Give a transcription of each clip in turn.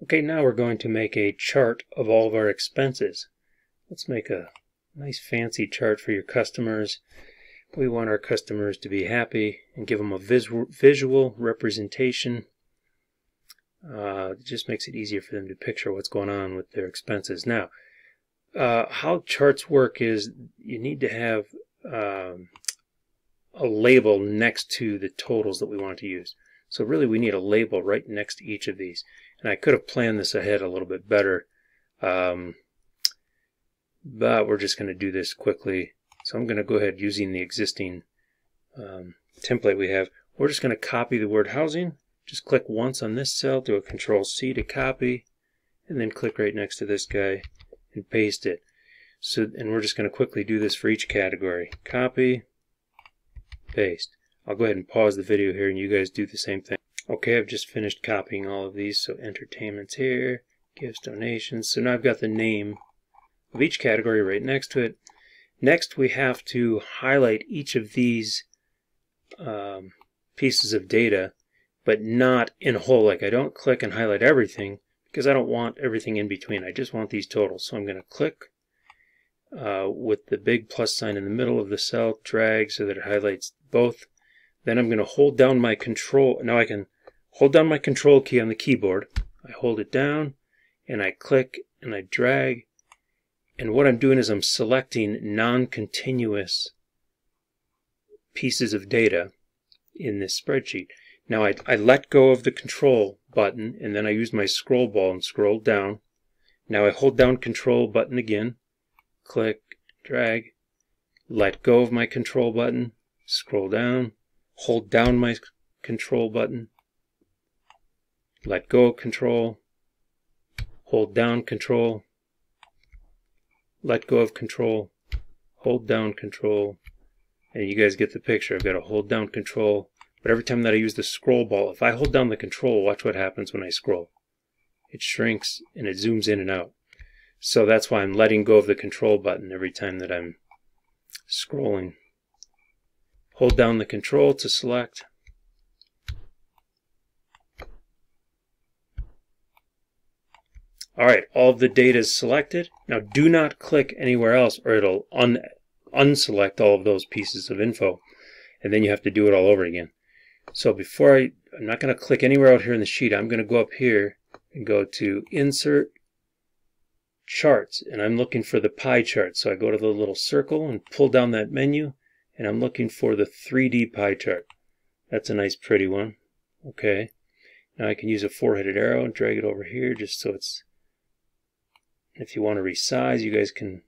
Okay, now we're going to make a chart of all of our expenses. Let's make a nice fancy chart for your customers. We want our customers to be happy and give them a visual representation. It just makes it easier for them to picture what's going on with their expenses. Now, how charts work is you need to have a label next to the totals that we want to use. So really we need a label right next to each of these. And I could have planned this ahead a little bit better, but we're just going to do this quickly. So I'm going to go ahead using the existing template we have. We're just going to copy the word housing. Just click once on this cell, do a Control-C to copy, and then click right next to this guy and paste it. And we're just going to quickly do this for each category. Copy, paste. I'll go ahead and pause the video here and you guys do the same thing. Okay, I've just finished copying all of these. So entertainment's here, gifts, donations. So now I've got the name of each category right next to it. Next we have to highlight each of these pieces of data, but not in a whole. Like I don't click and highlight everything because I don't want everything in between. I just want these totals. So I'm going to click with the big plus sign in the middle of the cell, drag so that it highlights both. Then I'm going to hold down my control. Now I can hold down my control key on the keyboard. I hold it down and I click and I drag. And what I'm doing is I'm selecting non-continuous pieces of data in this spreadsheet. Now I let go of the control button and then I use my scroll ball and scroll down. Now I hold down control button again, click, drag, let go of my control button, scroll down, hold down my control button, let go of control, hold down control, let go of control, hold down control, and you guys get the picture. I've got to hold down control, but every time that I use the scroll ball, if I hold down the control, watch what happens when I scroll. It shrinks and it zooms in and out. So that's why I'm letting go of the control button every time that I'm scrolling. Hold down the control to select. Alright, all of the data is selected. Now do not click anywhere else or it'll unselect all of those pieces of info. And then you have to do it all over again. So before I'm not going to click anywhere out here in the sheet. I'm going to go up here and go to Insert, Charts. And I'm looking for the pie chart. So I go to the little circle and pull down that menu. And I'm looking for the 3D pie chart. That's a nice pretty one. Okay. Now I can use a four-headed arrow and drag it over here just so it's... If you want to resize, you guys can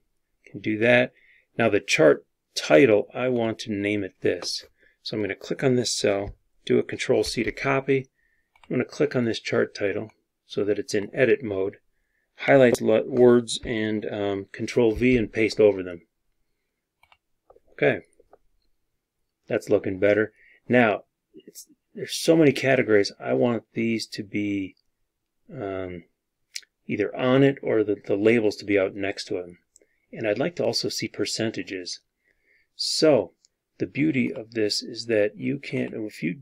do that. Now the chart title, I want to name it this. So I'm going to click on this cell, do a Control-C to copy. I'm going to click on this chart title so that it's in edit mode. Highlight words and Control-V and paste over them. Okay. That's looking better. Now, there's so many categories. I want these to be either on it or the labels to be out next to them. And I'd like to also see percentages. So, the beauty of this is that you can, if you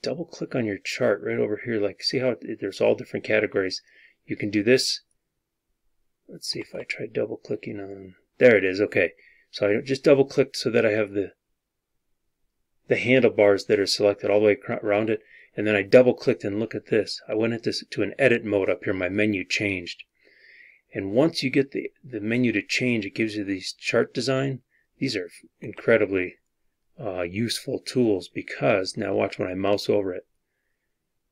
double click on your chart right over here, like see how there's all different categories. You can do this. Let's see if I try double clicking on, there it is, okay. So I just double clicked so that I have the handlebars that are selected all the way around it, and then I double clicked and look at this. I went into an edit mode up here. My menu changed, and once you get the menu to change, it gives you these chart design. These are incredibly useful tools because now watch when I mouse over it.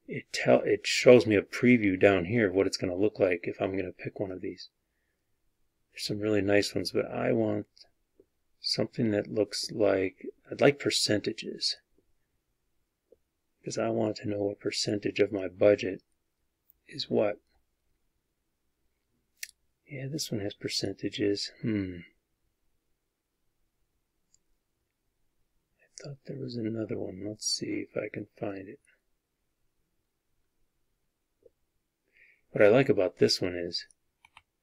It shows me a preview down here of what it's going to look like if I'm going to pick one of these. There's some really nice ones, but I want something that looks like, I'd like percentages, because I want to know what percentage of my budget is what. Yeah, this one has percentages. I thought there was another one. Let's see if I can find it. What I like about this one is,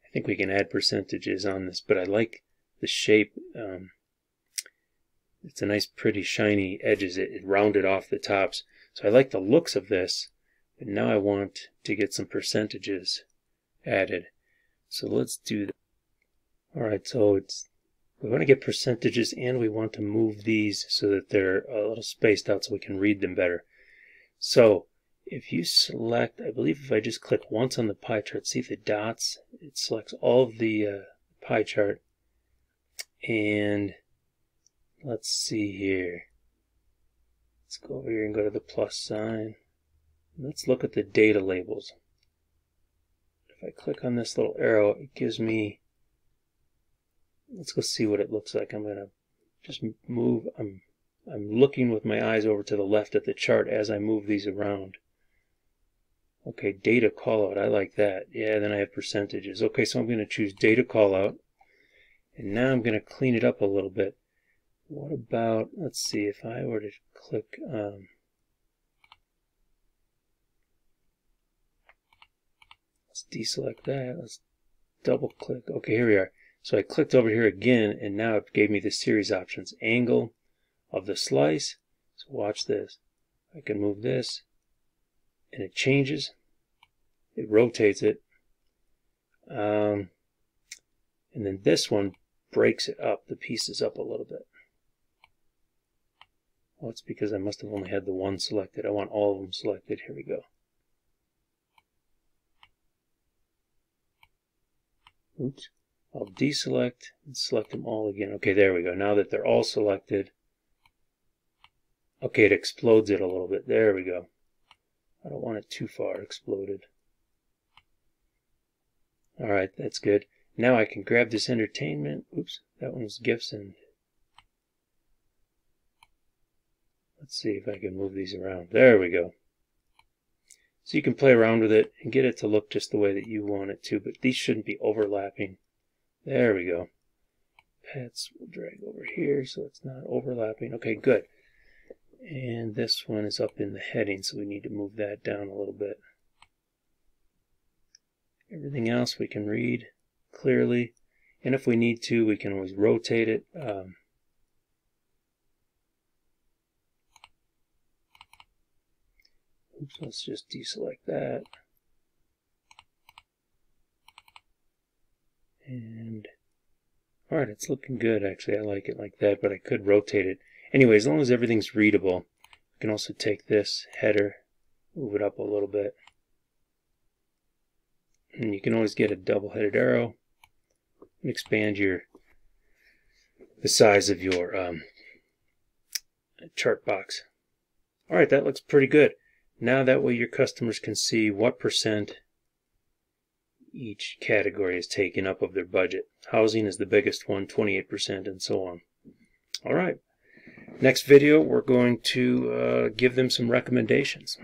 I think we can add percentages on this, but I like the shape. It's a nice pretty shiny edges. It rounded off the tops. So I like the looks of this, but now I want to get some percentages added. So let's do that. Alright, so we want to get percentages and we want to move these so that they're a little spaced out so we can read them better. So if you select, I believe if I just click once on the pie chart, see the dots, it selects all of the pie chart. And let's see here. Let's go over here and go to the plus sign. Let's look at the data labels. If I click on this little arrow, it gives me, let's go see what it looks like. I'm going to just move, I'm looking with my eyes over to the left at the chart as I move these around. Okay, data callout, I like that. Yeah, then I have percentages. Okay, so I'm going to choose data callout. And now I'm going to clean it up a little bit. What about, let's see, if I were to click, let's deselect that, let's double click. Okay, here we are. So I clicked over here again, and now it gave me the series options. Angle of the slice. So watch this. I can move this, and it changes. It rotates it. And then this one breaks it up, the pieces up a little bit. Oh, it's because I must have only had the one selected. I want all of them selected. Here we go. Oops. I'll deselect and select them all again. Okay, there we go. Now that they're all selected, okay, it explodes it a little bit. There we go. I don't want it too far exploded. Alright, that's good. Now I can grab this entertainment. Oops, that one's gifts, and let's see if I can move these around. There we go. So you can play around with it and get it to look just the way that you want it to, but these shouldn't be overlapping. There we go. Pets will drag over here so it's not overlapping. Okay, good. And this one is up in the heading, so we need to move that down a little bit. Everything else we can read clearly, and if we need to, we can always rotate it. Oops, let's just deselect that. And alright, it's looking good actually. I like it like that, but I could rotate it. Anyway, as long as everything's readable, we can also take this header, move it up a little bit. And you can always get a double-headed arrow and expand the size of your chart box. Alright, that looks pretty good. Now that way your customers can see what percent each category is taking up of their budget. Housing is the biggest one, 28%, and so on. Alright, next video we're going to give them some recommendations.